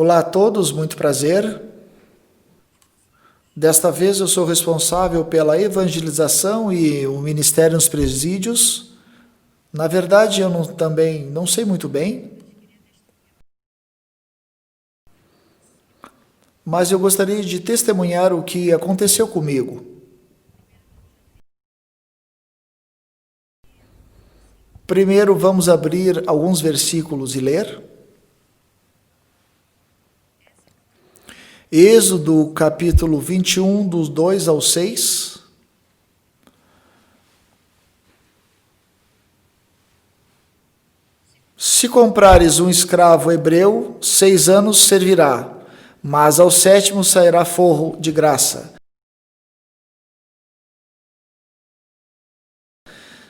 Olá a todos, muito prazer. Desta vez eu sou responsável pela evangelização e o ministério nos presídios. Na verdade, eu também não sei muito bem, mas eu gostaria de testemunhar o que aconteceu comigo. Primeiro, vamos abrir alguns versículos e ler. Êxodo, capítulo 21, dos 2 ao 6. Se comprares um escravo hebreu, 6 anos servirá, mas ao 7º sairá forro de graça.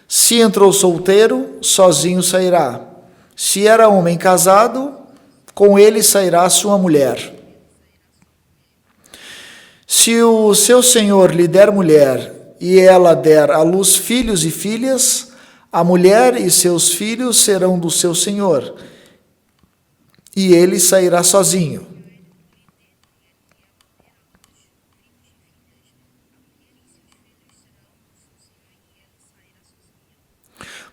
Se entrou solteiro, sozinho sairá. Se era homem casado, com ele sairá sua mulher. Se o seu senhor lhe der mulher, e ela der à luz filhos e filhas, a mulher e seus filhos serão do seu senhor, e ele sairá sozinho.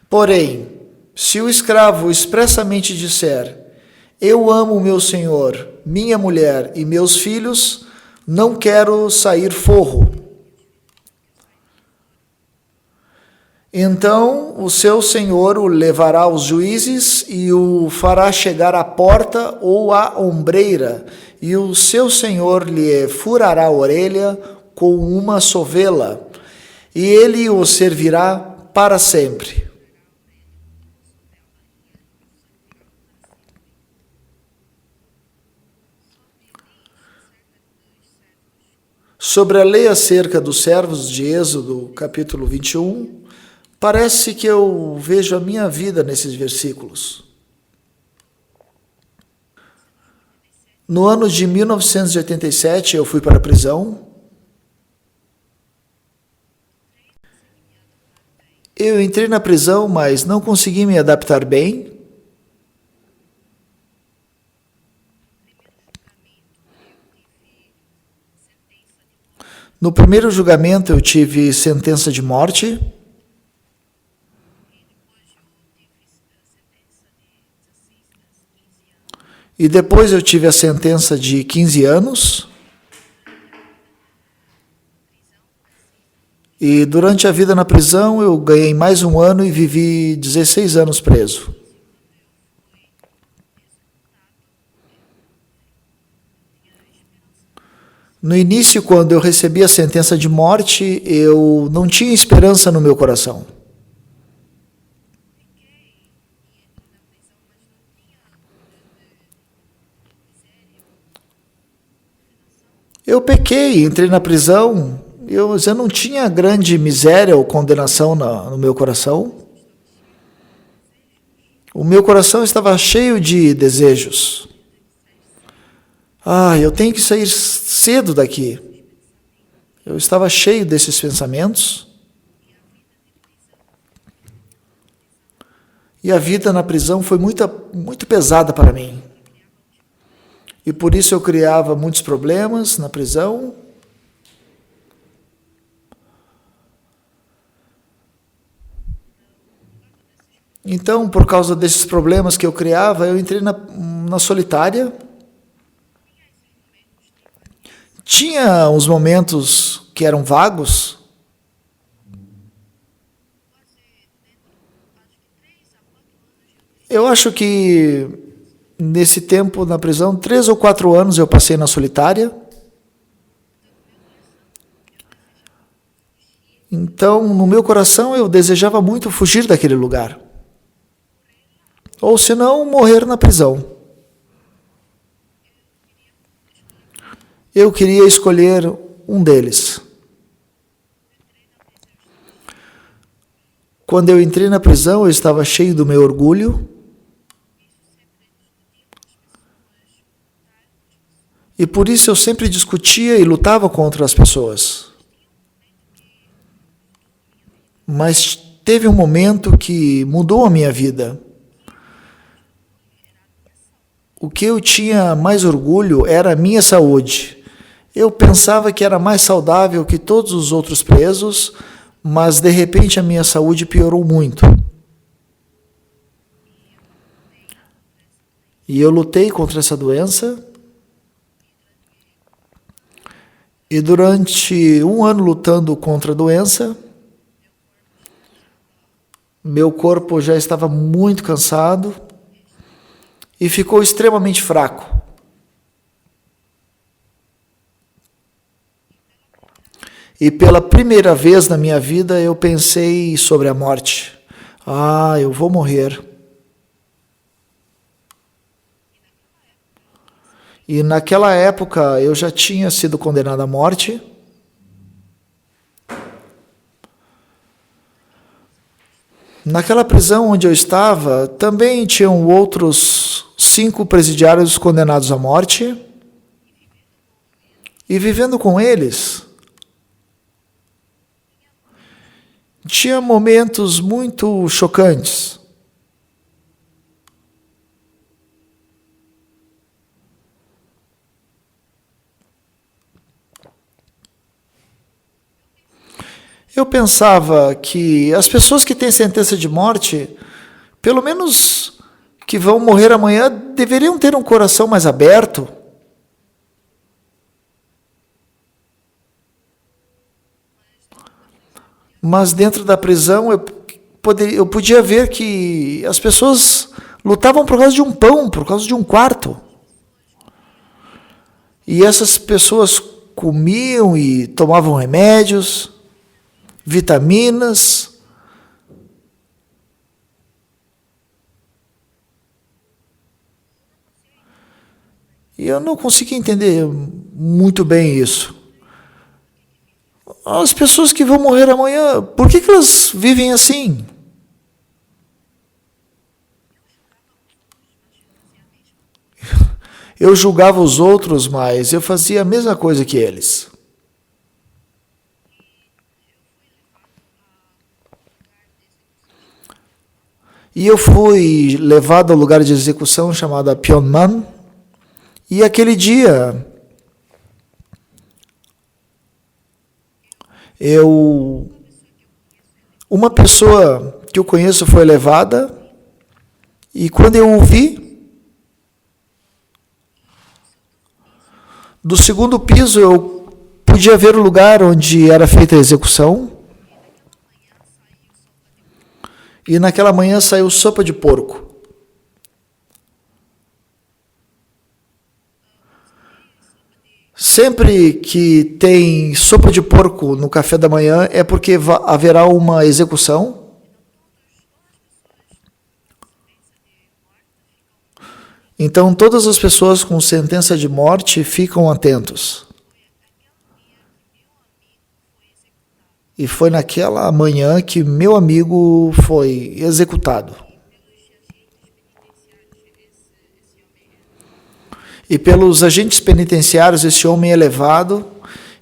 Porém, se o escravo expressamente disser: eu amo meu senhor, minha mulher e meus filhos, não quero sair forro, então o seu senhor o levará aos juízes e o fará chegar à porta ou à ombreira, e o seu senhor lhe furará a orelha com uma sovela, e ele o servirá para sempre. Sobre a lei acerca dos servos de Êxodo, capítulo 21, parece que eu vejo a minha vida nesses versículos. No ano de 1987, eu fui para a prisão. Eu entrei na prisão, mas não consegui me adaptar bem. No primeiro julgamento eu tive sentença de morte. E depois eu tive a sentença de 15 anos. E durante a vida na prisão eu ganhei mais um ano e vivi 16 anos preso. No início, quando eu recebi a sentença de morte, eu não tinha esperança no meu coração. Eu pequei, entrei na prisão, eu não tinha grande miséria ou condenação no meu coração. O meu coração estava cheio de desejos. Eu tenho que sair cedo daqui. Eu estava cheio desses pensamentos. E a vida na prisão foi muito pesada para mim. E por isso eu criava muitos problemas na prisão. Então, por causa desses problemas que eu criava, eu entrei na solitária. Tinha uns momentos que eram vagos. Eu acho que nesse tempo na prisão, 3 ou 4 anos eu passei na solitária. Então, no meu coração, eu desejava muito fugir daquele lugar. Ou se não, morrer na prisão. Eu queria escolher um deles. Quando eu entrei na prisão, eu estava cheio do meu orgulho. E por isso eu sempre discutia e lutava contra as pessoas. Mas teve um momento que mudou a minha vida. o que eu tinha mais orgulho era a minha saúde. Eu pensava que era mais saudável que todos os outros presos, mas de repente a minha saúde piorou muito. E eu lutei contra essa doença. E durante um ano lutando contra a doença, meu corpo já estava muito cansado e ficou extremamente fraco. E pela primeira vez na minha vida eu pensei sobre a morte. Ah, eu vou morrer. E naquela época eu já tinha sido condenado à morte. Naquela prisão onde eu estava, também tinham outros 5 presidiários condenados à morte. E vivendo com eles, tinha momentos muito chocantes. Eu pensava que as pessoas que têm sentença de morte, pelo menos que vão morrer amanhã, deveriam ter um coração mais aberto. Mas dentro da prisão eu podia ver que as pessoas lutavam por causa de um pão, por causa de um quarto. E essas pessoas comiam e tomavam remédios, vitaminas. E eu não conseguia entender muito bem isso. As pessoas que vão morrer amanhã, por que elas vivem assim? Eu julgava os outros, mas eu fazia a mesma coisa que eles. E eu fui levado ao lugar de execução chamado Pyongyang. E aquele dia, uma pessoa que eu conheço foi levada, e quando eu o vi, do segundo piso eu podia ver o lugar onde era feita a execução. E naquela manhã saiu sopa de porco. Sempre que tem sopa de porco no café da manhã é porque haverá uma execução. Então todas as pessoas com sentença de morte ficam atentos. E foi naquela manhã que meu amigo foi executado. E pelos agentes penitenciários, esse homem é levado,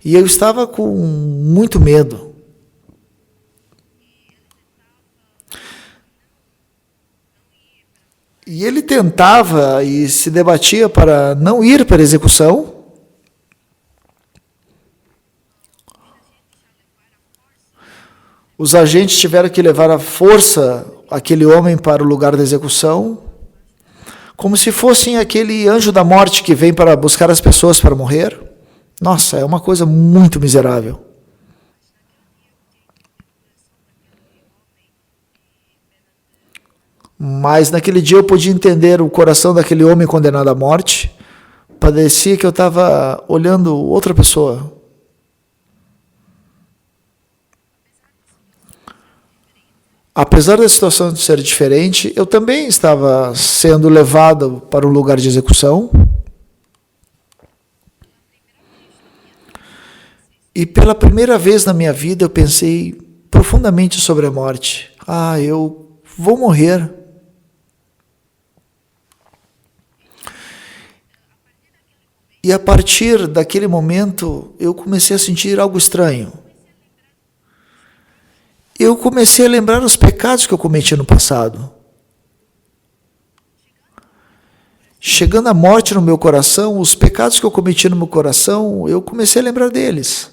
e eu estava com muito medo. E ele tentava e se debatia para não ir para a execução. Os agentes tiveram que levar à força aquele homem para o lugar da execução, como se fossem aquele anjo da morte que vem para buscar as pessoas para morrer. Nossa, é uma coisa muito miserável. Mas naquele dia eu podia entender o coração daquele homem condenado à morte. Parecia que eu estava olhando outra pessoa. Apesar da situação ser diferente, eu também estava sendo levado para um lugar de execução. E pela primeira vez na minha vida eu pensei profundamente sobre a morte. Ah, eu vou morrer. E a partir daquele momento eu comecei a sentir algo estranho. Eu comecei a lembrar os pecados que eu cometi no passado. chegando a morte no meu coração, os pecados que eu cometi no meu coração, eu comecei a lembrar deles.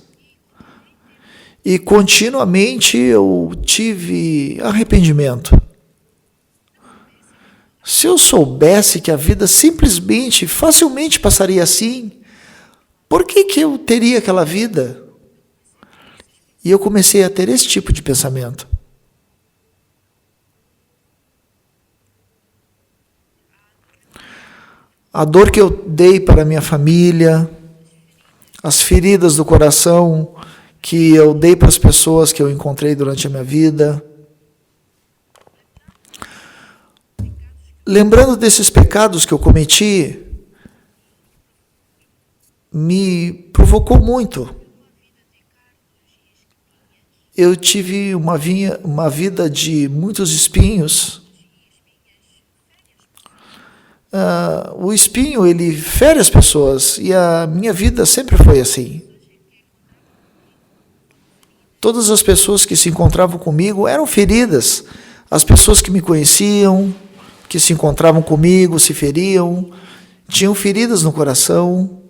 E continuamente eu tive arrependimento. Se eu soubesse que a vida simplesmente, facilmente passaria assim, por que eu teria aquela vida? E eu comecei a ter esse tipo de pensamento. A dor que eu dei para a minha família, as feridas do coração que eu dei para as pessoas que eu encontrei durante a minha vida. Lembrando desses pecados que eu cometi, me provocou muito. Eu tive uma vida de muitos espinhos. O espinho, ele fere as pessoas, e a minha vida sempre foi assim. Todas as pessoas que se encontravam comigo eram feridas. As pessoas que me conheciam, que se encontravam comigo, se feriam, tinham feridas no coração.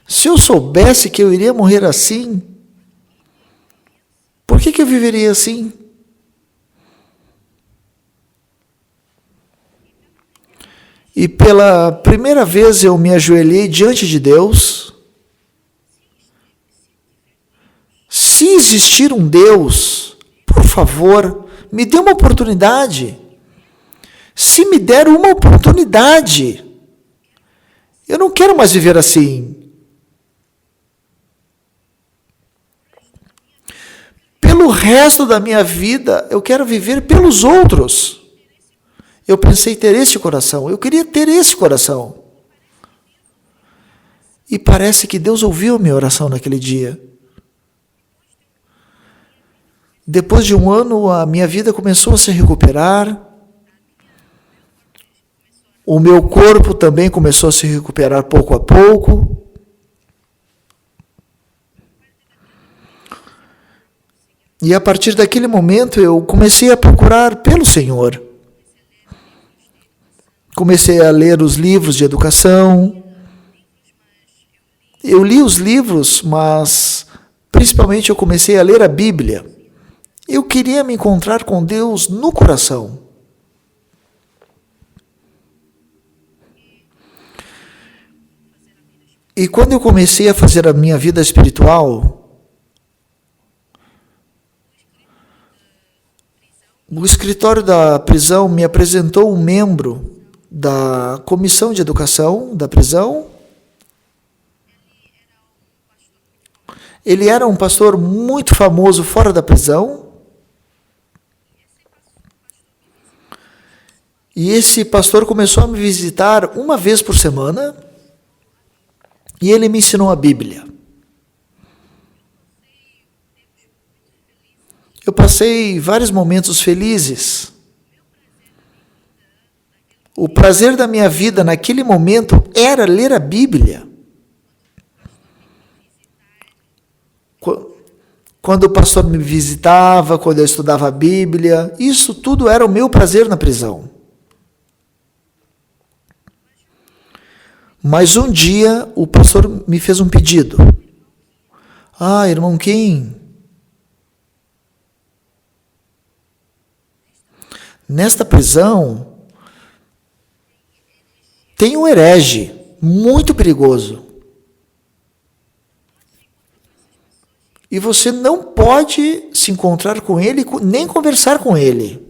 Se eu soubesse que eu iria morrer assim, por que eu viveria assim? E pela primeira vez eu me ajoelhei diante de Deus. Se existir um Deus, por favor, me dê uma oportunidade. Se me der uma oportunidade, eu não quero mais viver assim. Pelo resto da minha vida, eu quero viver pelos outros. Eu pensei ter esse coração, eu queria ter esse coração. E parece que Deus ouviu a minha oração naquele dia. Depois de um ano, a minha vida começou a se recuperar. O meu corpo também começou a se recuperar pouco a pouco. E a partir daquele momento, eu comecei a procurar pelo Senhor. Comecei a ler os livros de educação. Eu li os livros, mas principalmente eu comecei a ler a Bíblia. Eu queria me encontrar com Deus no coração. E quando eu comecei a fazer a minha vida espiritual, o escritório da prisão me apresentou um membro da comissão de educação da prisão. Ele era um pastor muito famoso fora da prisão. E esse pastor começou a me visitar uma vez por semana, e ele me ensinou a Bíblia. Eu passei vários momentos felizes. O prazer da minha vida naquele momento era ler a Bíblia. Quando o pastor me visitava, quando eu estudava a Bíblia, isso tudo era o meu prazer na prisão. Mas um dia o pastor me fez um pedido. Irmão Kim, nesta prisão tem um herege muito perigoso. E você não pode se encontrar com ele, nem conversar com ele.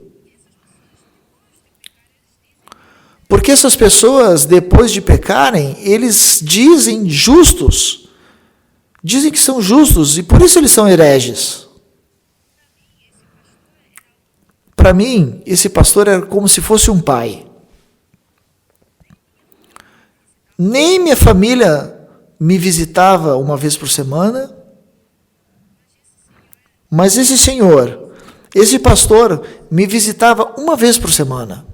Porque essas pessoas, depois de pecarem, eles dizem que são justos, e por isso eles são hereges. Para mim, esse pastor era como se fosse um pai. Nem minha família me visitava uma vez por semana, mas esse senhor, esse pastor, me visitava uma vez por semana.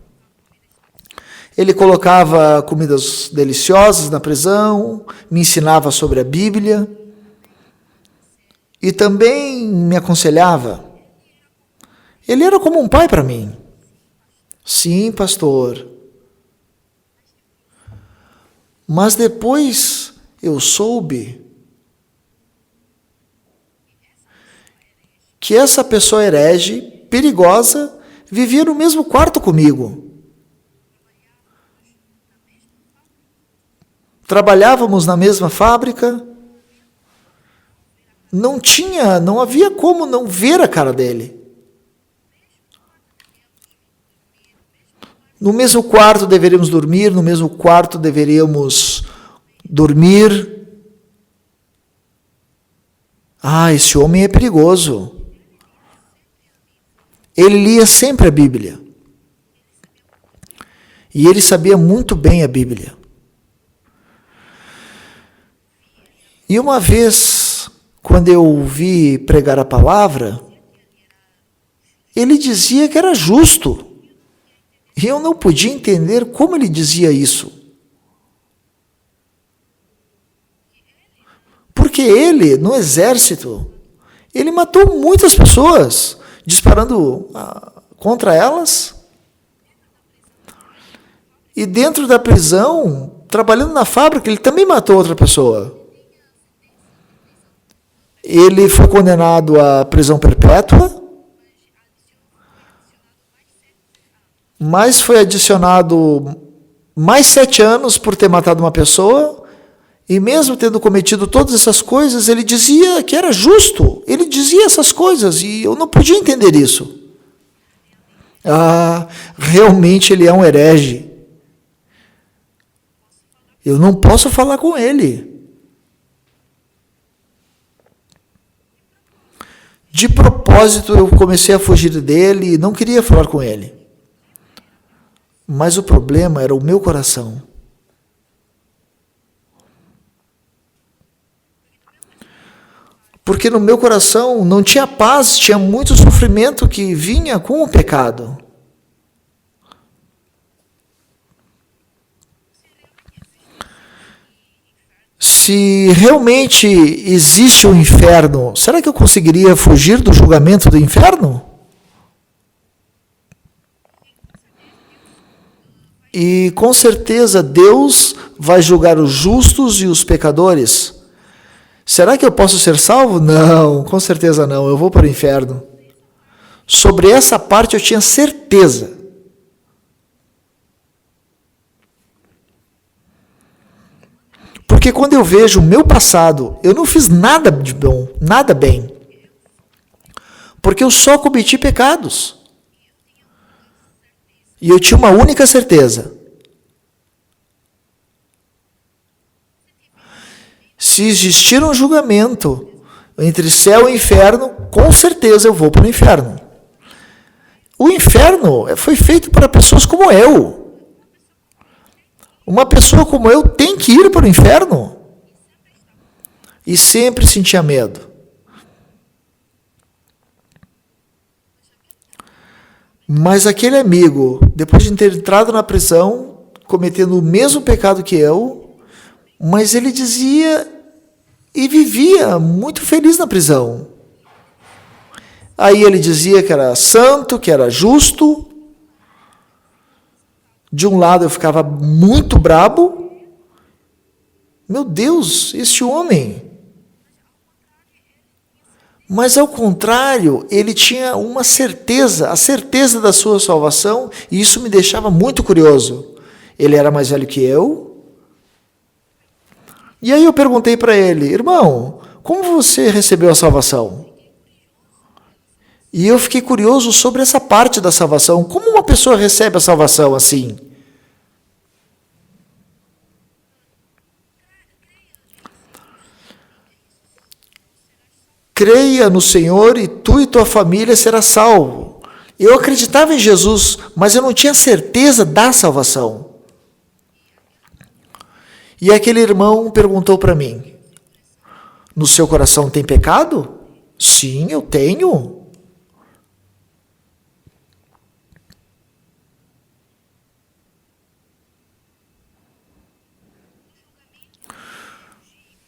Ele colocava comidas deliciosas na prisão, me ensinava sobre a Bíblia e também me aconselhava. Ele era como um pai para mim. Sim, pastor. Mas depois eu soube que essa pessoa herege, perigosa, vivia no mesmo quarto comigo. Trabalhávamos na mesma fábrica. Não havia como não ver a cara dele. No mesmo quarto deveríamos dormir, no mesmo quarto deveríamos dormir. Ah, esse homem é perigoso. Ele lia sempre a Bíblia. E ele sabia muito bem a Bíblia. E uma vez, quando eu ouvi pregar a palavra, ele dizia que era justo. E eu não podia entender como ele dizia isso. Porque ele, no exército, ele matou muitas pessoas, disparando contra elas. E dentro da prisão, trabalhando na fábrica, ele também matou outra pessoa. Ele foi condenado à prisão perpétua, mas foi adicionado mais 7 anos por ter matado uma pessoa, e mesmo tendo cometido todas essas coisas, ele dizia que era justo, ele dizia essas coisas, e eu não podia entender isso. Ah, realmente ele é um herege. Eu não posso falar com ele. De propósito, eu comecei a fugir dele e não queria falar com ele. Mas o problema era o meu coração. Porque no meu coração não tinha paz, tinha muito sofrimento que vinha com o pecado. Se realmente existe um inferno, será que eu conseguiria fugir do julgamento do inferno? E com certeza Deus vai julgar os justos e os pecadores. Será que eu posso ser salvo? Não, com certeza não, eu vou para o inferno. Sobre essa parte eu tinha certeza. Porque quando eu vejo o meu passado, eu não fiz nada de bom, nada bem. Porque eu só cometi pecados. E eu tinha uma única certeza. Se existir um julgamento entre céu e inferno, com certeza eu vou para o inferno. O inferno foi feito para pessoas como eu. Uma pessoa como eu tem que ir para o inferno. E sempre sentia medo. Mas aquele amigo, depois de ter entrado na prisão, cometendo o mesmo pecado que eu, mas ele dizia e vivia muito feliz na prisão. Aí ele dizia que era santo, que era justo. De um lado eu ficava muito brabo. Meu Deus, este homem. Mas ao contrário, ele tinha uma certeza, a certeza da sua salvação, e isso me deixava muito curioso. Ele era mais velho que eu. E aí eu perguntei para ele, irmão, como você recebeu a salvação? E eu fiquei curioso sobre essa parte da salvação. Como uma pessoa recebe a salvação assim? Creia no Senhor e tu e tua família será salvo. Eu acreditava em Jesus, mas eu não tinha certeza da salvação. E aquele irmão perguntou para mim, no seu coração tem pecado? Sim, eu tenho.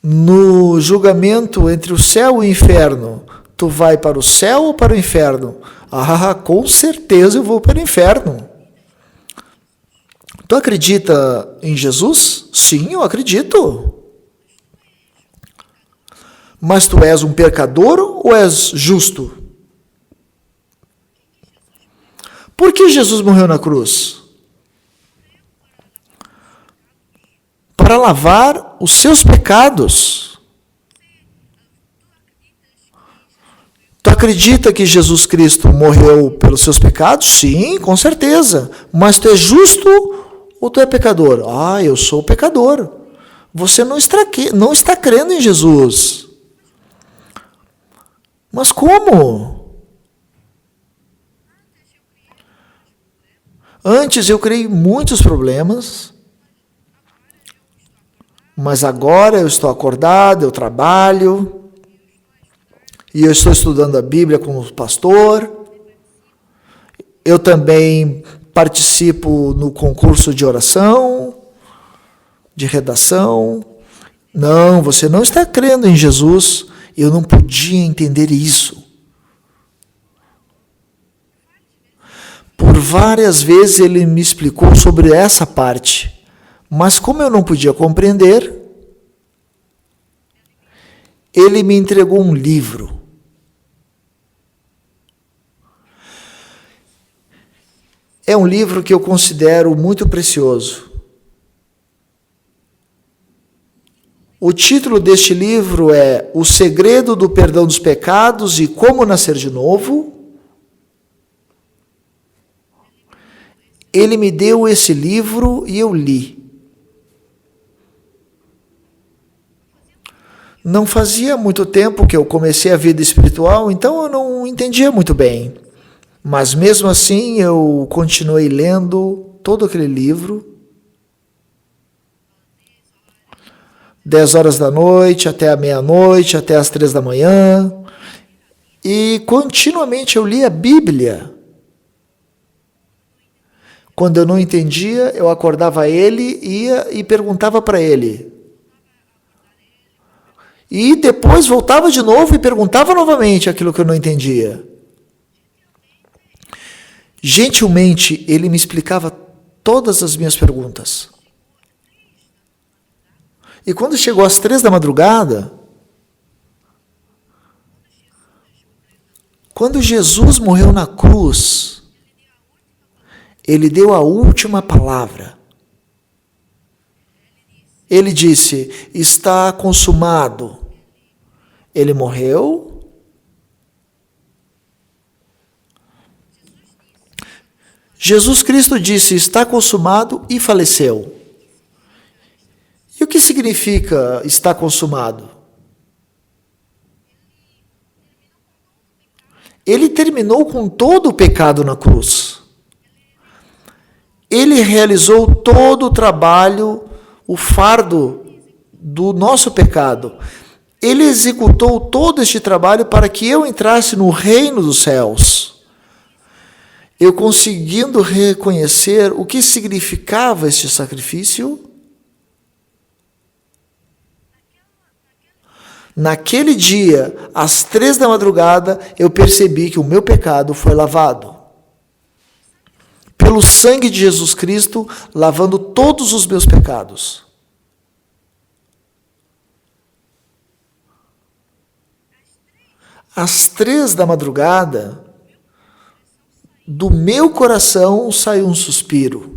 No julgamento entre o céu e o inferno, tu vai para o céu ou para o inferno? Ah, com certeza eu vou para o inferno. Tu acredita em Jesus? Sim, eu acredito. Mas tu és um pecador ou és justo? Por que Jesus morreu na cruz? Para lavar os seus pecados. Tu acredita que Jesus Cristo morreu pelos seus pecados? Sim, com certeza. Mas tu é justo ou tu é pecador? Ah, eu sou pecador. Você não está crendo em Jesus. Mas como? Antes eu criei muitos problemas, mas agora eu estou acordado, eu trabalho, e eu estou estudando a Bíblia como pastor. Eu também participo no concurso de oração, de redação. Não, você não está crendo em Jesus. Eu não podia entender isso. Por várias vezes ele me explicou sobre essa parte, mas como eu não podia compreender, ele me entregou um livro. É um livro que eu considero muito precioso. O título deste livro é O Segredo do Perdão dos Pecados e Como Nascer de Novo. Ele me deu esse livro e eu li. Não fazia muito tempo que eu comecei a vida espiritual, então eu não entendia muito bem. Mas mesmo assim eu continuei lendo todo aquele livro. 10 horas da noite, até a meia-noite, até as 3 da manhã. E continuamente eu lia a Bíblia. Quando eu não entendia, eu acordava ele, ia e perguntava para ele. E depois voltava de novo e perguntava novamente aquilo que eu não entendia. Gentilmente, ele me explicava todas as minhas perguntas. E quando chegou às 3 da madrugada, quando Jesus morreu na cruz, ele deu a última palavra. Ele disse, está consumado. Ele morreu. Jesus Cristo disse, está consumado e faleceu. E o que significa está consumado? Ele terminou com todo o pecado na cruz. Ele realizou todo o trabalho, o fardo do nosso pecado. Ele executou todo este trabalho para que eu entrasse no reino dos céus. Eu conseguindo reconhecer o que significava este sacrifício, naquele dia, às 3 da madrugada, eu percebi que o meu pecado foi lavado. Pelo sangue de Jesus Cristo, lavando todos os meus pecados. Às 3 da madrugada, do meu coração saiu um suspiro.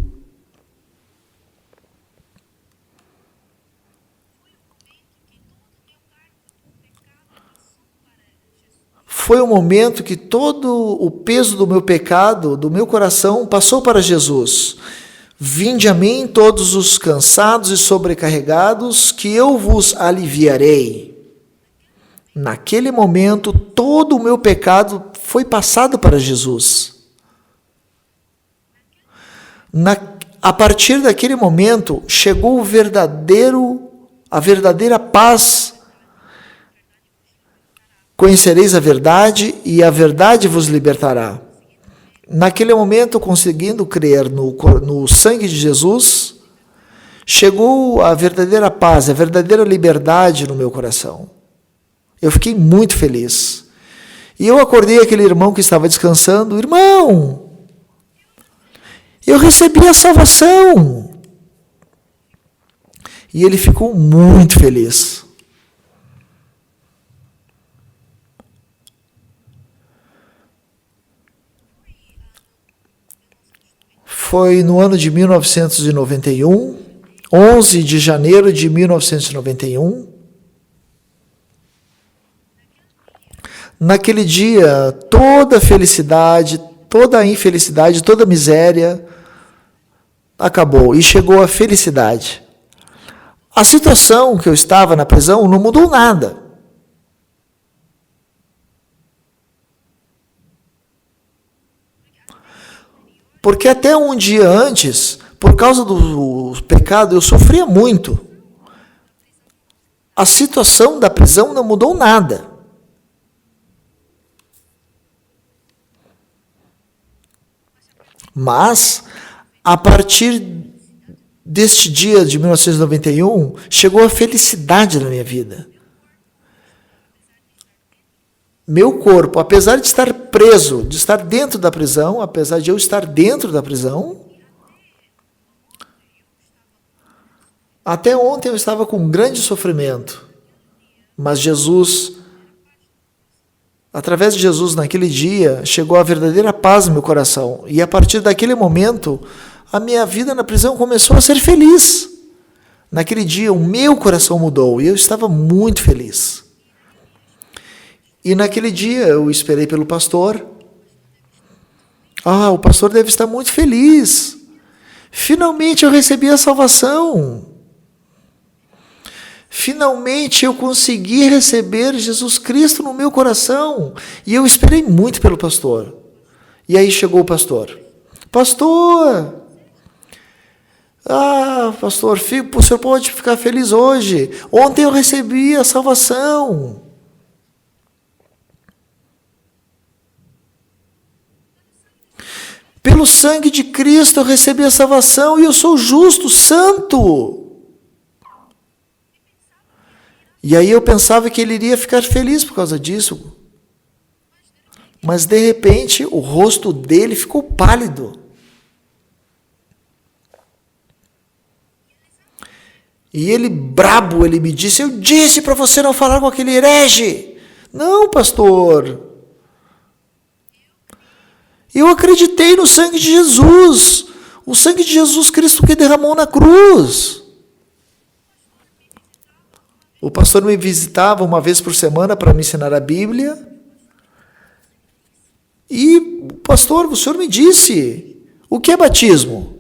Foi o momento que todo o peso do meu pecado, do meu coração, passou para Jesus. Vinde a mim todos os cansados e sobrecarregados, que eu vos aliviarei. Naquele momento, todo o meu pecado foi passado para Jesus. A partir daquele momento, chegou a verdadeira paz. Conhecereis a verdade e a verdade vos libertará. Naquele momento, conseguindo crer no sangue de Jesus, chegou a verdadeira paz, a verdadeira liberdade no meu coração. Eu fiquei muito feliz. E eu acordei aquele irmão que estava descansando. Irmão, Eu recebi a salvação. E ele ficou muito feliz. Foi no ano de 1991, 11 de janeiro de 1991. Naquele dia, toda a felicidade, toda a infelicidade, toda a miséria acabou e chegou a felicidade. A situação que eu estava na prisão não mudou nada. Porque até um dia antes, por causa do pecado, eu sofria muito. A situação da prisão não mudou nada. Mas, a partir deste dia de 1991, chegou a felicidade na minha vida. Meu corpo, apesar de estar preso, de estar dentro da prisão, apesar de eu estar dentro da prisão, até ontem eu estava com um grande sofrimento, mas Jesus, através de Jesus naquele dia, chegou a verdadeira paz no meu coração, e a partir daquele momento, a minha vida na prisão começou a ser feliz. Naquele dia, o meu coração mudou, e eu estava muito feliz. E naquele dia eu esperei pelo pastor. O pastor deve estar muito feliz. Finalmente eu recebi a salvação. Finalmente eu consegui receber Jesus Cristo no meu coração. E eu esperei muito pelo pastor. E aí chegou o pastor. Pastor! Pastor, o senhor pode ficar feliz hoje. Ontem eu recebi a salvação. Pelo sangue de Cristo eu recebi a salvação e eu sou justo, santo. E aí eu pensava que ele iria ficar feliz por causa disso. Mas de repente o rosto dele ficou pálido. E ele, brabo, ele me disse: eu disse para você não falar com aquele herege. Não, pastor. Eu acreditei no sangue de Jesus. O sangue de Jesus Cristo que derramou na cruz. O pastor me visitava uma vez por semana para me ensinar a Bíblia. E, pastor, o senhor me disse, o que é batismo?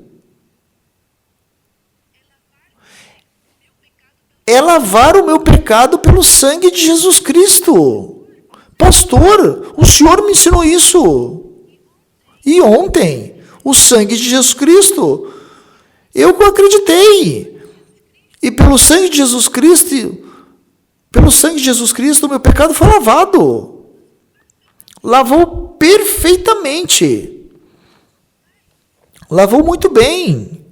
É lavar o meu pecado pelo sangue de Jesus Cristo. Pastor, o senhor me ensinou isso. E ontem, o sangue de Jesus Cristo, eu acreditei. E pelo sangue de Jesus Cristo, o meu pecado foi lavado. Lavou perfeitamente. Lavou muito bem.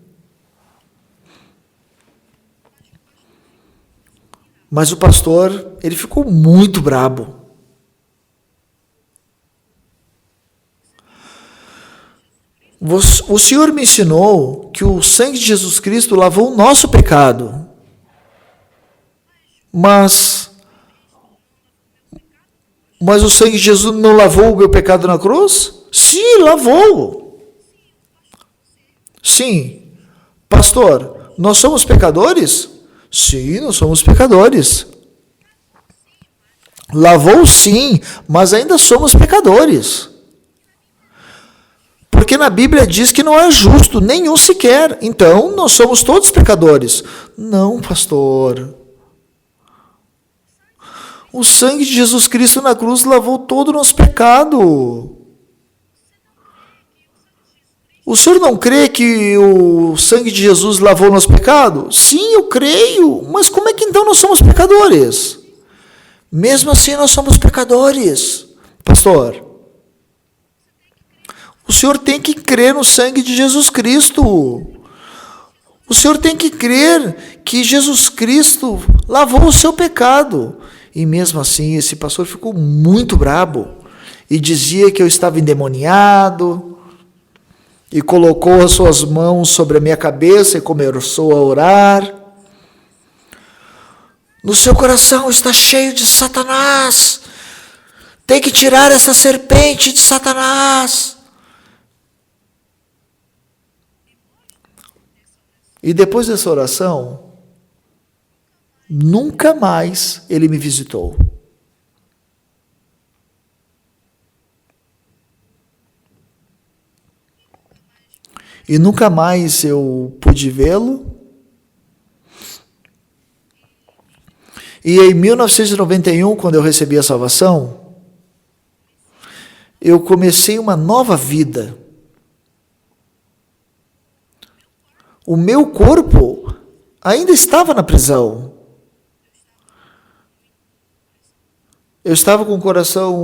Mas o pastor, ele ficou muito brabo. O Senhor me ensinou que o sangue de Jesus Cristo lavou o nosso pecado. Mas o sangue de Jesus não lavou o meu pecado na cruz? Sim, lavou. Sim. Pastor, nós somos pecadores? Sim, nós somos pecadores. Lavou sim, mas ainda somos pecadores. Porque na Bíblia diz que não é justo, nenhum sequer. Então, nós somos todos pecadores. Não, pastor. O sangue de Jesus Cristo na cruz lavou todo o nosso pecado. O senhor não crê que o sangue de Jesus lavou o nosso pecado? Sim, eu creio. Mas como é que então nós somos pecadores? Mesmo assim, nós somos pecadores. Pastor, o senhor tem que crer no sangue de Jesus Cristo. O senhor tem que crer que Jesus Cristo lavou o seu pecado. E mesmo assim, esse pastor ficou muito brabo. E dizia que eu estava endemoniado. e colocou as suas mãos sobre a minha cabeça e começou a orar. No seu coração está cheio de Satanás. Tem que tirar essa serpente de Satanás. E depois dessa oração, nunca mais ele me visitou. E nunca mais eu pude vê-lo. E em 1991, quando eu recebi a salvação, eu comecei uma nova vida. O meu corpo ainda estava na prisão. Eu estava com o coração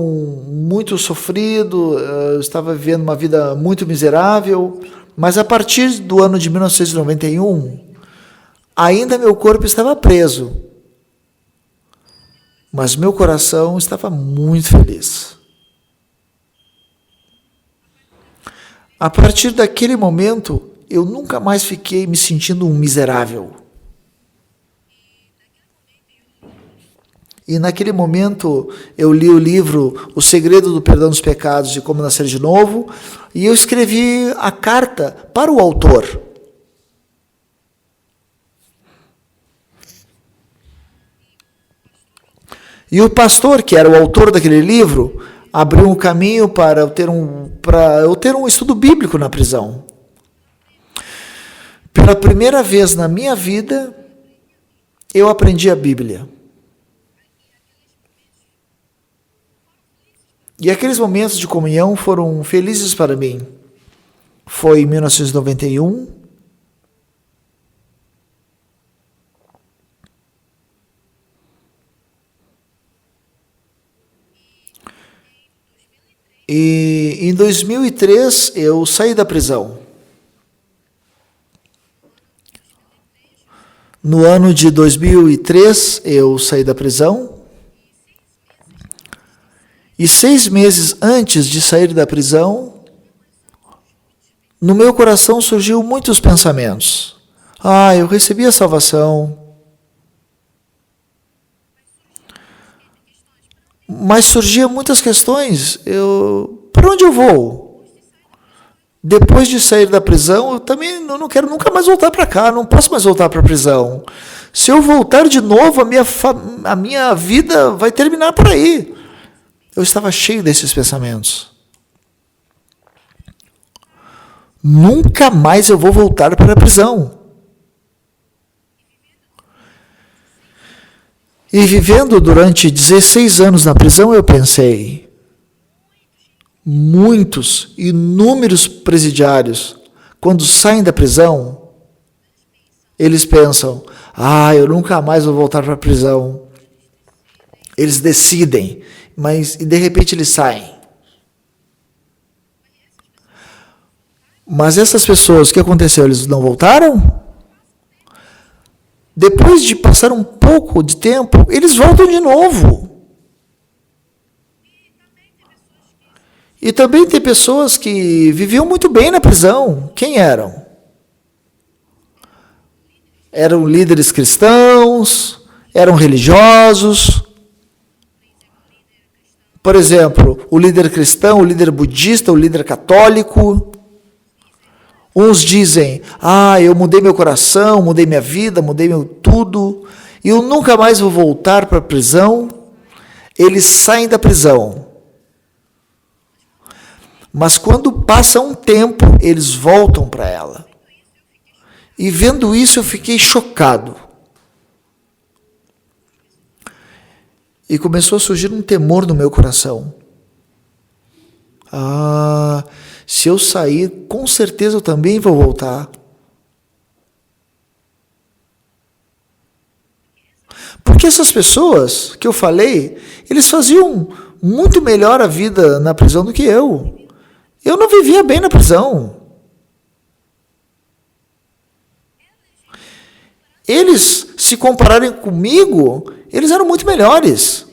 muito sofrido, eu estava vivendo uma vida muito miserável, mas a partir do ano de 1991, ainda meu corpo estava preso, mas meu coração estava muito feliz. A partir daquele momento, eu nunca mais fiquei me sentindo um miserável. E naquele momento eu li o livro O Segredo do Perdão dos Pecados e Como Nascer de Novo, e eu escrevi a carta para o autor. E o pastor, que era o autor daquele livro, abriu um caminho para eu ter um estudo bíblico na prisão. Pela primeira vez na minha vida, eu aprendi a Bíblia. E aqueles momentos de comunhão foram felizes para mim. Foi em 1991. E em 2003 eu saí da prisão. No ano de 2003 eu saí da prisão. E 6 meses antes de sair da prisão, no meu coração surgiu muitos pensamentos. Eu recebi a salvação. Mas surgiam muitas questões. Para onde eu vou? Depois de sair da prisão, eu também não quero nunca mais voltar para cá, não posso mais voltar para a prisão. Se eu voltar de novo, a minha vida vai terminar por aí. Eu estava cheio desses pensamentos. Nunca mais eu vou voltar para a prisão. E vivendo durante 16 anos na prisão, eu pensei, inúmeros presidiários, quando saem da prisão, eles pensam, eu nunca mais vou voltar para a prisão. Eles decidem, e de repente eles saem. Mas essas pessoas, o que aconteceu? Eles não voltaram? Depois de passar um pouco de tempo, eles voltam de novo. E também tem pessoas que viviam muito bem na prisão. Quem eram? Eram líderes cristãos, eram religiosos. Por exemplo, o líder cristão, o líder budista, o líder católico. Uns dizem, eu mudei meu coração, mudei minha vida, mudei meu tudo, e eu nunca mais vou voltar para a prisão. Eles saem da prisão. Mas quando passa um tempo, eles voltam para ela. E vendo isso, eu fiquei chocado. E começou a surgir um temor no meu coração. Se eu sair, com certeza eu também vou voltar. Porque essas pessoas que eu falei, eles faziam muito melhor a vida na prisão do que eu. Eu não vivia bem na prisão. Eles, se compararem comigo, eles eram muito melhores.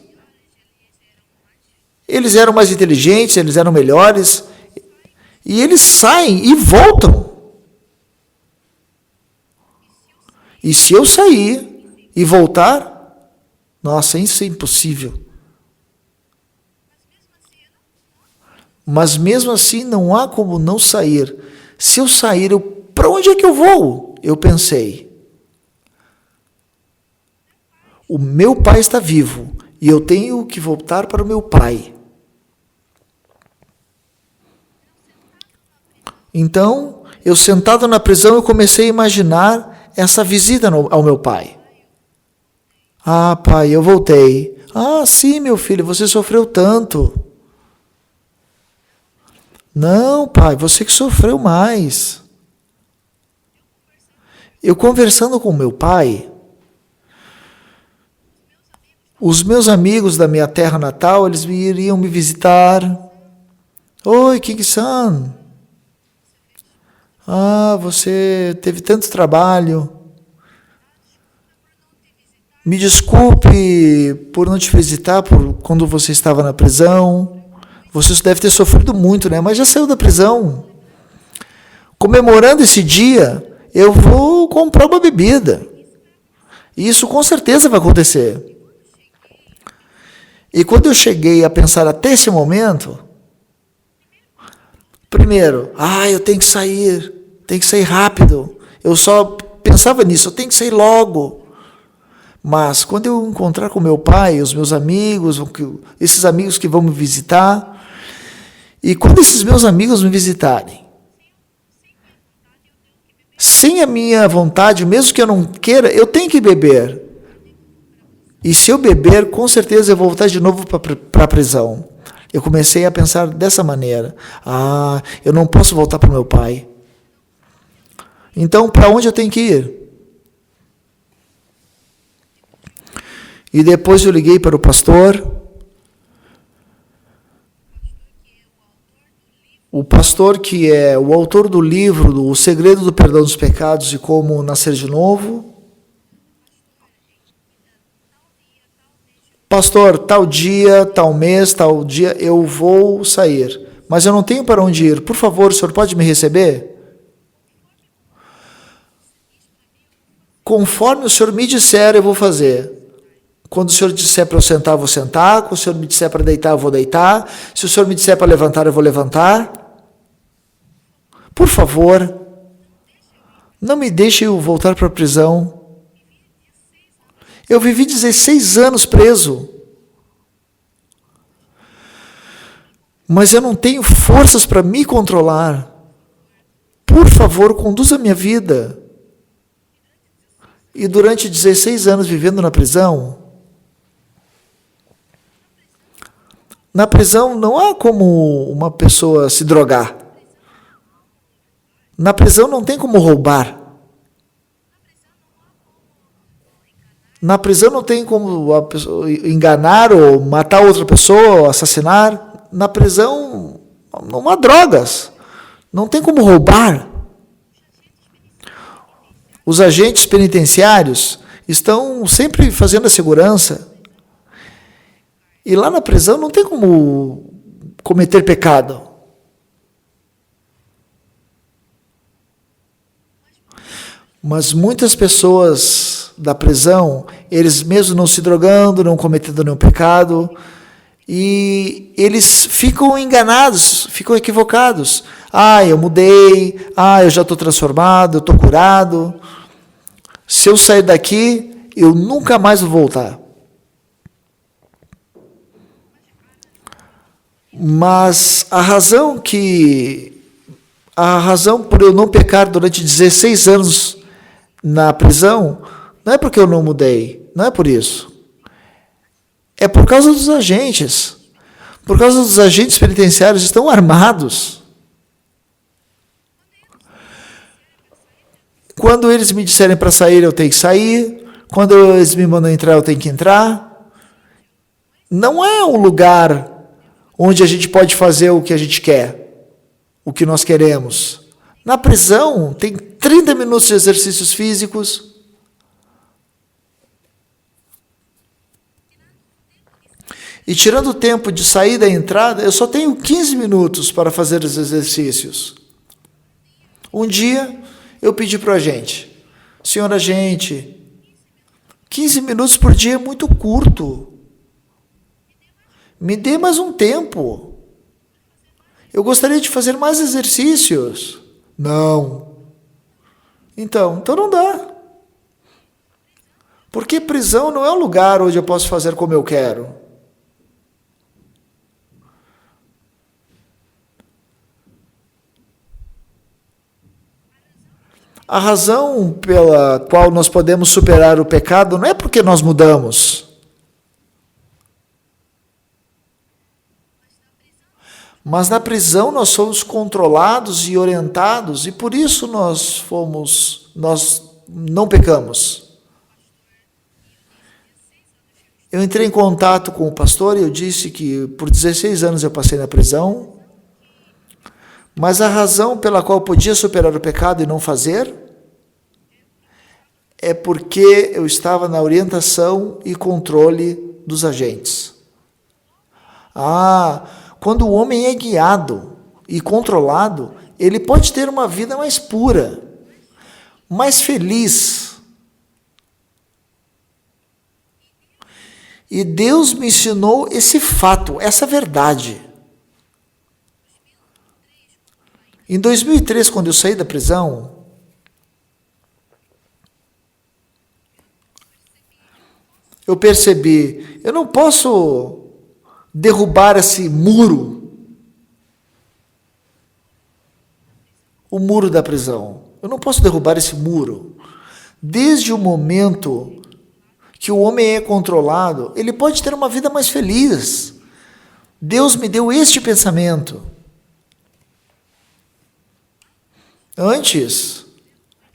Eles eram mais inteligentes, eles eram melhores. E eles saem e voltam. E se eu sair e voltar, nossa, isso é impossível. Mas mesmo assim não há como não sair. Se eu sair, para onde é que eu vou? Eu pensei. O meu pai está vivo e eu tenho que voltar para o meu pai. Então, eu sentado na prisão, eu comecei a imaginar essa visita ao meu pai. Ah, pai, eu voltei. Ah, sim, meu filho, você sofreu tanto. Não, pai, você que sofreu mais. Eu conversando com meu pai, os meus amigos da minha terra natal, eles iriam me visitar. Oi, King-san. Ah, você teve tanto trabalho. Me desculpe por não te visitar quando você estava na prisão. Você deve ter sofrido muito, né? Mas já saiu da prisão. Comemorando esse dia, eu vou comprar uma bebida. E isso com certeza vai acontecer. E quando eu cheguei a pensar até esse momento, primeiro, eu tenho que sair rápido. Eu só pensava nisso, eu tenho que sair logo. Mas quando eu encontrar com meu pai, os meus amigos, esses amigos que vão me visitar, e quando esses meus amigos me visitarem, sem a minha vontade, mesmo que eu não queira, eu tenho que beber. E se eu beber, com certeza eu vou voltar de novo para a prisão. Eu comecei a pensar dessa maneira. Eu não posso voltar para o meu pai. Então, para onde eu tenho que ir? E depois eu liguei para o pastor. O pastor que é o autor do livro O Segredo do Perdão dos Pecados e Como Nascer de Novo. Pastor, tal dia, tal mês, tal dia, eu vou sair. Mas eu não tenho para onde ir. Por favor, o senhor pode me receber? Conforme o senhor me disser, eu vou fazer. Quando o senhor disser para eu sentar, eu vou sentar. Quando o senhor me disser para deitar, eu vou deitar. Se o senhor me disser para levantar, eu vou levantar. Por favor, não me deixe eu voltar para a prisão. Eu vivi 16 anos preso. Mas eu não tenho forças para me controlar. Por favor, conduza a minha vida. E durante 16 anos vivendo na prisão, não há como uma pessoa se drogar. Na prisão não tem como roubar. Na prisão não tem como a pessoa enganar ou matar outra pessoa, ou assassinar. Na prisão não há drogas. Não tem como roubar. Os agentes penitenciários estão sempre fazendo a segurança. E lá na prisão não tem como cometer pecado. Mas muitas pessoas da prisão, eles mesmo não se drogando, não cometendo nenhum pecado, e eles ficam enganados, ficam equivocados. Eu mudei, eu já estou transformado, eu estou curado. Se eu sair daqui, eu nunca mais vou voltar. Mas a razão por eu não pecar durante 16 anos na prisão, não é porque eu não mudei, não é por isso. É por causa dos agentes. Por causa dos agentes penitenciários estão armados. Quando eles me disserem para sair, eu tenho que sair. Quando eles me mandam entrar, eu tenho que entrar. Não é um lugar onde a gente pode fazer o que a gente quer, o que nós queremos. Na prisão, tem 30 minutos de exercícios físicos. E tirando o tempo de saída e entrada, eu só tenho 15 minutos para fazer os exercícios. Um dia, eu pedi para a agente, senhor agente, 15 minutos por dia é muito curto. Me dê mais um tempo. Eu gostaria de fazer mais exercícios. Não. Então não dá. Porque prisão não é um lugar onde eu posso fazer como eu quero. A razão pela qual nós podemos superar o pecado não é porque nós mudamos. Mas na prisão nós somos controlados e orientados e por isso nós não pecamos. Eu entrei em contato com o pastor e eu disse que por 16 anos eu passei na prisão, mas a razão pela qual eu podia superar o pecado e não fazer é porque eu estava na orientação e controle dos agentes. Quando o homem é guiado e controlado, ele pode ter uma vida mais pura, mais feliz. E Deus me ensinou esse fato, essa verdade. Em 2003, quando eu saí da prisão, eu percebi, eu não posso derrubar esse muro, o muro da prisão. Eu não posso derrubar esse muro. Desde o momento que o homem é controlado, ele pode ter uma vida mais feliz. Deus me deu este pensamento. Antes,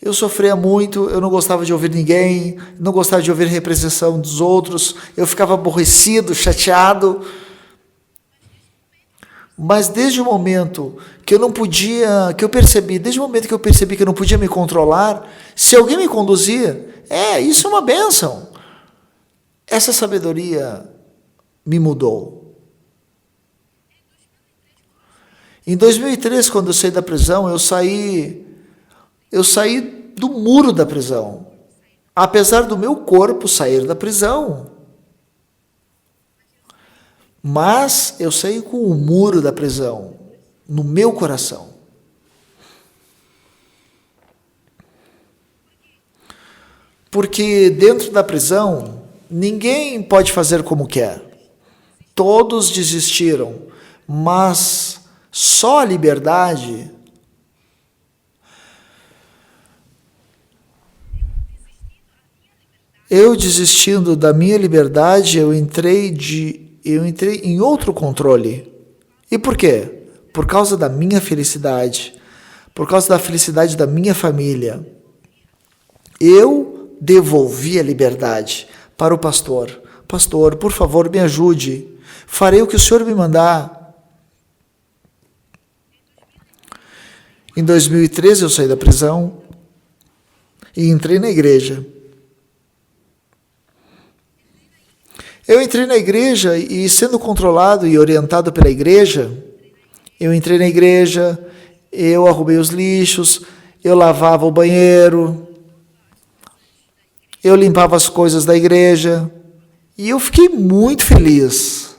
eu sofria muito, eu não gostava de ouvir ninguém, não gostava de ouvir repreensão dos outros, eu ficava aborrecido, chateado. Mas desde o momento que eu não podia, que eu percebi que eu não podia me controlar, se alguém me conduzia, isso é uma bênção. Essa sabedoria me mudou. Em 2003, quando eu saí da prisão, eu saí do muro da prisão. Apesar do meu corpo sair da prisão, mas eu saí com o muro da prisão no meu coração. Porque dentro da prisão, ninguém pode fazer como quer. Todos desistiram, mas só a liberdade. Eu desistindo da minha liberdade, eu entrei em outro controle. E por quê? Por causa da minha felicidade, por causa da felicidade da minha família. Eu devolvi a liberdade para o pastor. Pastor, por favor, me ajude. Farei o que o senhor me mandar. Em 2013 eu saí da prisão e entrei na igreja. Eu entrei na igreja e, sendo controlado e orientado pela igreja, eu entrei na igreja, eu arrumei os lixos, eu lavava o banheiro, eu limpava as coisas da igreja, e eu fiquei muito feliz.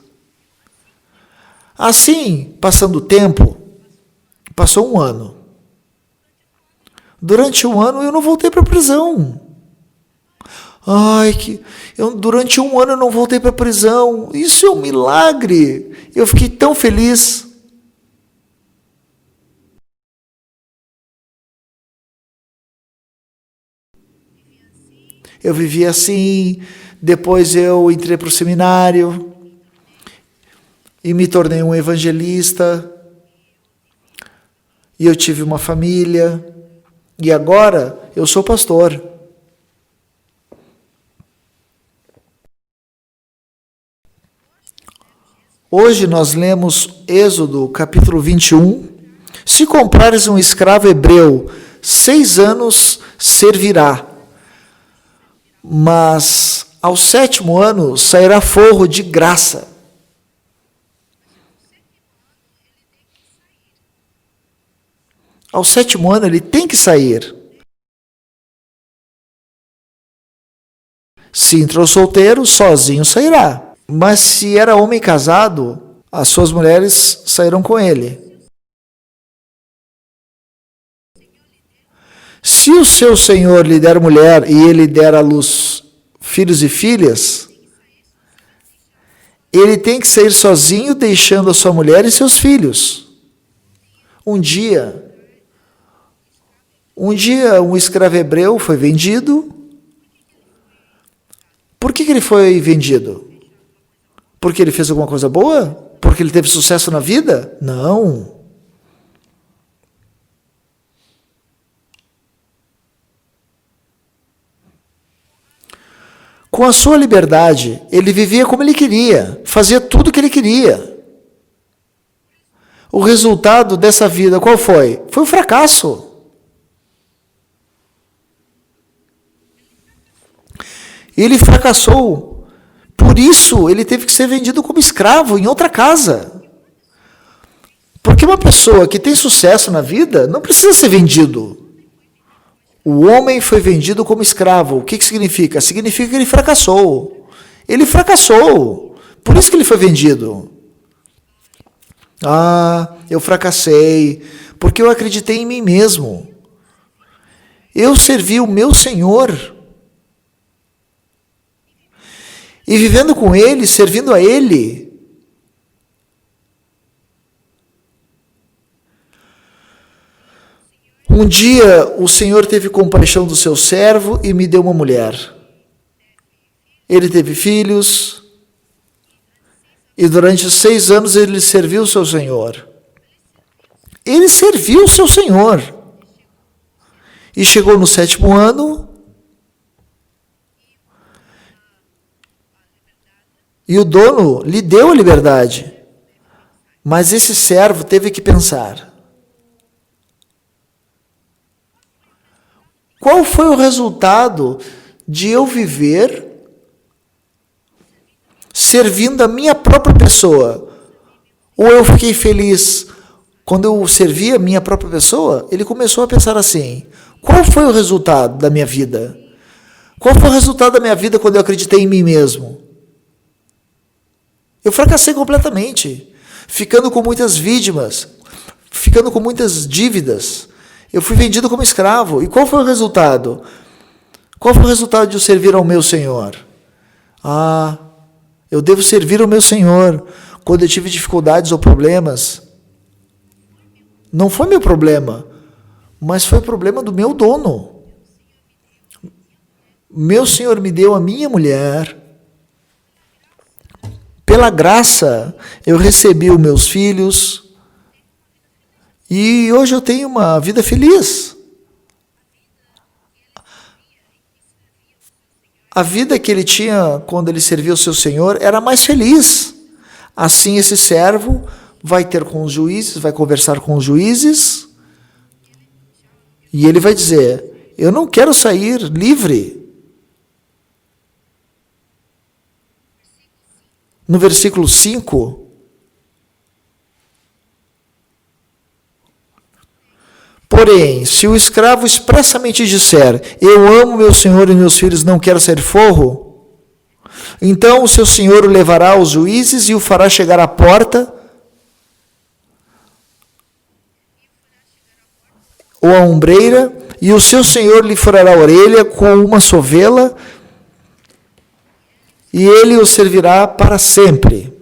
Assim, passando o tempo, passou um ano. Durante um ano eu não voltei para a prisão. Durante um ano eu não voltei para a prisão. Isso é um milagre. Eu fiquei tão feliz. Eu vivi assim, depois eu entrei para o seminário e me tornei um evangelista. E eu tive uma família. E agora eu sou pastor. Hoje nós lemos Êxodo capítulo 21. Se comprares um escravo hebreu, 6 anos servirá, mas ao 7º ano sairá forro de graça. Ao 7º ano ele tem que sair. Se entrou solteiro, sozinho sairá. Mas se era homem casado, as suas mulheres sairão com ele. Se o seu senhor lhe der mulher e ele der à luz filhos e filhas, ele tem que sair sozinho, deixando a sua mulher e seus filhos. Um dia, um escravo hebreu foi vendido. Por que ele foi vendido? Porque ele fez alguma coisa boa? Porque ele teve sucesso na vida? Não. Com a sua liberdade, ele vivia como ele queria, fazia tudo o que ele queria. O resultado dessa vida qual foi? Foi um fracasso. Ele fracassou. Por isso, ele teve que ser vendido como escravo em outra casa. Porque uma pessoa que tem sucesso na vida não precisa ser vendido. O homem foi vendido como escravo. O que significa? Significa que ele fracassou. Ele fracassou. Por isso que ele foi vendido. Eu fracassei, porque eu acreditei em mim mesmo. Eu servi o meu Senhor. E vivendo com Ele, servindo a Ele. Um dia o Senhor teve compaixão do seu servo e me deu uma mulher. Ele teve filhos e durante 6 anos ele serviu o seu Senhor. Ele serviu o seu Senhor. E chegou no 7º ano e o dono lhe deu a liberdade. Mas esse servo teve que pensar. Qual foi o resultado de eu viver servindo a minha própria pessoa? Ou eu fiquei feliz quando eu servi a minha própria pessoa? Ele começou a pensar assim: qual foi o resultado da minha vida? Qual foi o resultado da minha vida quando eu acreditei em mim mesmo? Eu fracassei completamente, ficando com muitas vítimas, ficando com muitas dívidas. Eu fui vendido como escravo. E qual foi o resultado? Qual foi o resultado de eu servir ao meu Senhor? Eu devo servir ao meu Senhor quando eu tive dificuldades ou problemas. Não foi meu problema, mas foi o problema do meu dono. Meu Senhor me deu a minha mulher. Pela graça, eu recebi os meus filhos. E hoje eu tenho uma vida feliz. A vida que ele tinha quando ele serviu o seu Senhor era mais feliz. Assim esse servo vai ter com os juízes, vai conversar com os juízes, e ele vai dizer: eu não quero sair livre. No versículo 5, porém, se o escravo expressamente disser: eu amo meu senhor e meus filhos, não quero ser forro, então o seu senhor o levará aos juízes e o fará chegar à porta ou à ombreira, e o seu senhor lhe furará a orelha com uma sovela, e ele o servirá para sempre.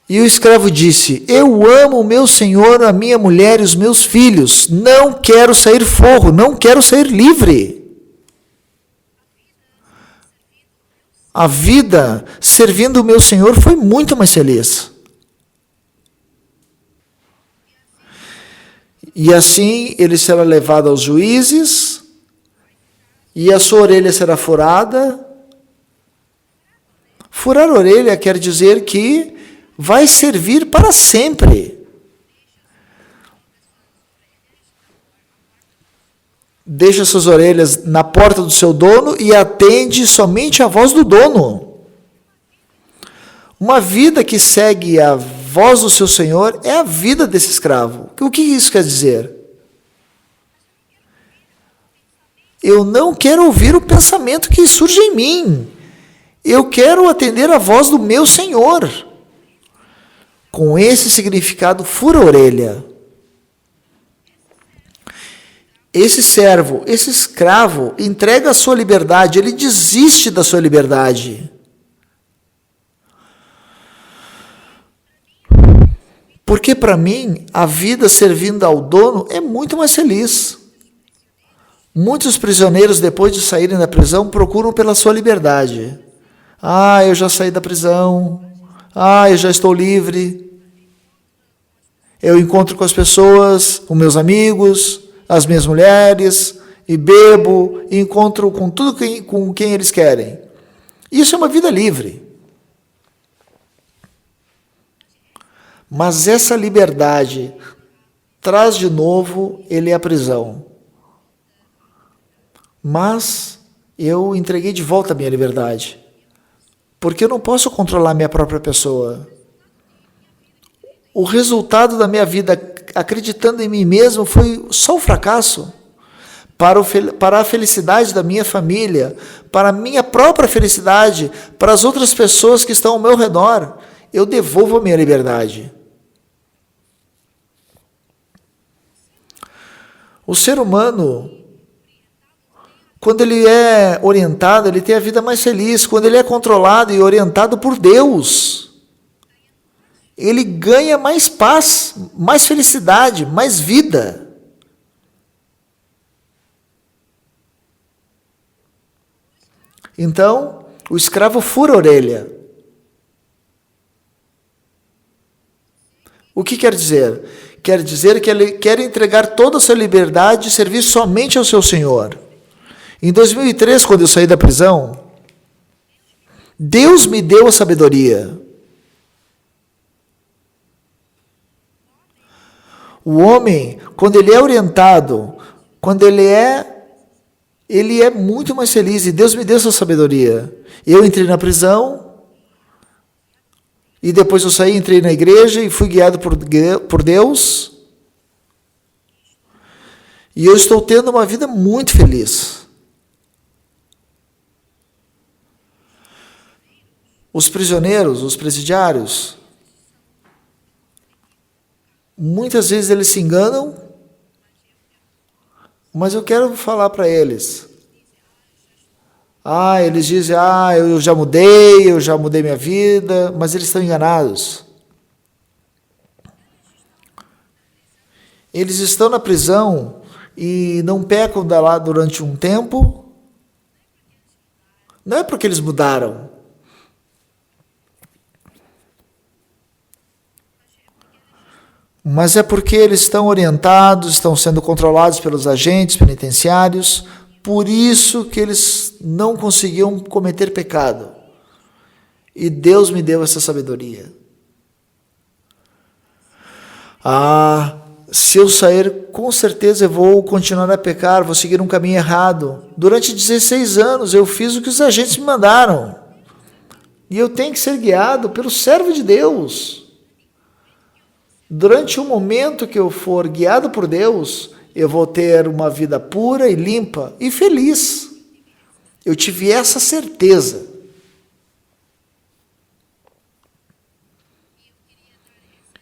E o escravo disse: eu amo o meu senhor, a minha mulher e os meus filhos, não quero sair forro, não quero sair livre. A vida servindo o meu Senhor foi muito mais feliz. E assim ele será levado aos juízes, e a sua orelha será furada. Furar a orelha quer dizer que vai servir para sempre. Deixa suas orelhas na porta do seu dono e atende somente à voz do dono. Uma vida que segue a voz do seu Senhor é a vida desse escravo. O que isso quer dizer? Eu não quero ouvir o pensamento que surge em mim. Eu quero atender a voz do meu Senhor. Com esse significado, fura a orelha. Esse servo, esse escravo, entrega a sua liberdade, ele desiste da sua liberdade. Porque para mim, a vida servindo ao dono é muito mais feliz. Muitos prisioneiros, depois de saírem da prisão, procuram pela sua liberdade. Ah, eu já saí da prisão. Ah, eu já estou livre. Eu encontro com as pessoas, com meus amigos, as minhas mulheres, e bebo, e encontro com tudo com quem eles querem. Isso é uma vida livre. Mas essa liberdade traz de novo ele à prisão. Mas eu entreguei de volta a minha liberdade. Porque eu não posso controlar minha própria pessoa. O resultado da minha vida, acreditando em mim mesmo, foi só o fracasso. Para a felicidade da minha família, para a minha própria felicidade, para as outras pessoas que estão ao meu redor, eu devolvo a minha liberdade. O ser humano, quando ele é orientado, ele tem a vida mais feliz. Quando ele é controlado e orientado por Deus, ele ganha mais paz, mais felicidade, mais vida. Então, o escravo fura a orelha. O que quer dizer? Quer dizer que ele quer entregar toda a sua liberdade e servir somente ao seu Senhor. Em 2003, quando eu saí da prisão, Deus me deu a sabedoria. O homem, quando ele é orientado, quando ele é muito mais feliz, e Deus me deu essa sabedoria. Eu entrei na prisão, e depois eu saí, entrei na igreja e fui guiado por Deus. E eu estou tendo uma vida muito feliz. Os prisioneiros, os presidiários, muitas vezes eles se enganam, mas eu quero falar para eles. Eles dizem, eu já mudei minha vida, mas eles estão enganados. Eles estão na prisão e não pecam lá durante um tempo. Não é porque eles mudaram. Mas é porque eles estão orientados, estão sendo controlados pelos agentes penitenciários, por isso que eles não conseguiam cometer pecado. E Deus me deu essa sabedoria. Se eu sair, com certeza eu vou continuar a pecar, vou seguir um caminho errado. Durante 16 anos eu fiz o que os agentes me mandaram. E eu tenho que ser guiado pelo servo de Deus. Durante o momento que eu for guiado por Deus, eu vou ter uma vida pura e limpa e feliz. Eu tive essa certeza.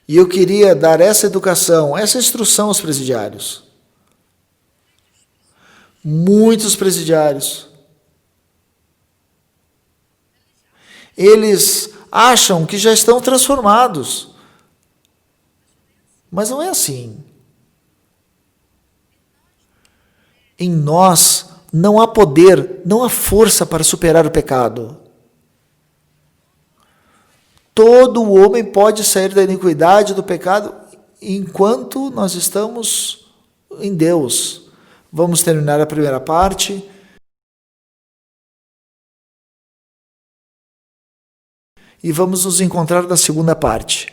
E eu queria dar essa educação, essa instrução aos presidiários. Muitos presidiários. Eles acham que já estão transformados. Mas não é assim. Em nós não há poder, não há força para superar o pecado. Todo homem pode sair da iniquidade, do pecado, enquanto nós estamos em Deus. Vamos terminar a primeira parte. E vamos nos encontrar na segunda parte.